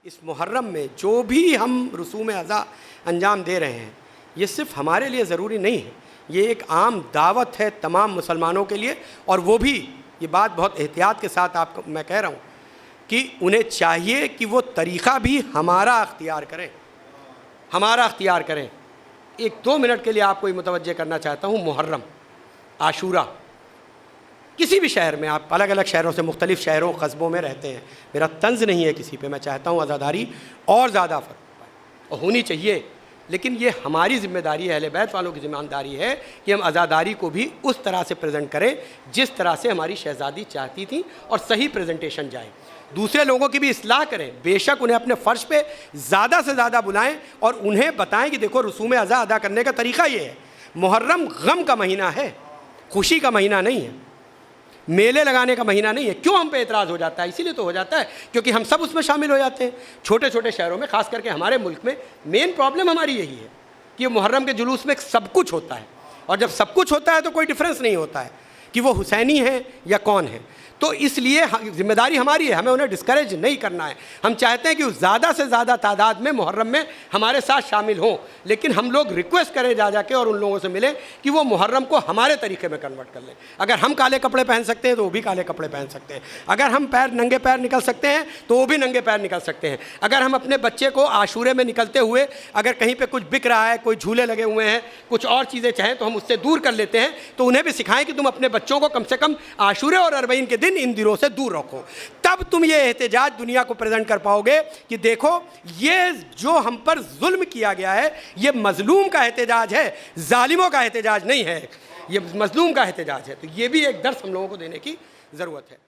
इस मुहर्रम में जो भी हम रसूम अज़ा अंजाम दे रहे हैं, ये सिर्फ़ हमारे लिए ज़रूरी नहीं है, ये एक आम दावत है तमाम मुसलमानों के लिए। और वो भी, ये बात बहुत एहतियात के साथ आपको मैं कह रहा हूँ कि उन्हें चाहिए कि वो तरीक़ा भी हमारा अख्तियार करें, हमारा अख्तियार करें। 1-2 मिनट के लिए आपको ये मुतवज्जे करना चाहता हूँ, मुहर्रम, आशूरा, किसी भी शहर में, आप अलग अलग शहरों से, मुख्तलिफ़ शहरों कस्बों में रहते हैं, मेरा तंज़ नहीं है किसी पे, मैं चाहता हूँ आज़ादारी और ज़्यादा फ़र्क पाए और होनी चाहिए, लेकिन ये हमारी ज़िम्मेदारी है, अहले बैत वालों की ज़िम्मेदारी है कि हम आज़ादारी को भी उस तरह से प्रेजेंट करें जिस तरह से हमारी शहज़ादी चाहती थी और सही प्रेजेंटेशन जाए। दूसरे लोगों की भी इस्लाह करें, बेशक उन्हें अपने फ़र्श पे ज़्यादा से ज़्यादा बुलाएं और उन्हें बताएं कि देखो रसूम अज़ा अदा करने का तरीक़ा ये है। मुहर्रम गम का महीना है, खुशी का महीना नहीं है, मेले लगाने का महीना नहीं है। क्यों हम पे एतराज़ हो जाता है? इसीलिए तो हो जाता है क्योंकि हम सब उसमें शामिल हो जाते हैं। छोटे छोटे शहरों में, ख़ास करके हमारे मुल्क में, मेन प्रॉब्लम हमारी यही है कि मुहर्रम के जुलूस में सब कुछ होता है, और जब सब कुछ होता है तो कोई डिफरेंस नहीं होता है कि वो हुसैनी है या कौन है। तो इसलिए ज़िम्मेदारी हमारी है, हमें उन्हें डिस्करेज नहीं करना है। हम चाहते हैं कि ज़्यादा से ज़्यादा तादाद में मुहर्रम में हमारे साथ शामिल हों, लेकिन हम लोग रिक्वेस्ट करें जा के और उन लोगों से मिलें कि वो मुहर्रम को हमारे तरीके में कन्वर्ट कर लें। अगर हम काले कपड़े पहन सकते हैं तो वो भी काले कपड़े पहन सकते हैं, अगर हम नंगे पैर निकल सकते हैं तो वो भी नंगे पैर निकल सकते हैं। अगर हम अपने बच्चे को आशूरे में निकलते हुए अगर कहीं पर कुछ बिक रहा है, कोई झूले लगे हुए हैं, कुछ और चीज़ें चाहें तो हम उससे दूर कर लेते हैं, तो उन्हें भी सिखाएं कि तुम अपने बच्चों को कम से कम आशूरे और अरबईन के दिन इन दिनों से दूर रखो। तब तुम ये एहतजाज दुनिया को प्रेजेंट कर पाओगे कि देखो ये जो हम पर जुल्म किया गया है ये मजलूम का एहतजाज है, जालिमों का एहतजाज नहीं है, ये मजलूम का एहतजाज है। तो ये भी एक दर्स हम लोगों को देने की ज़रूरत है।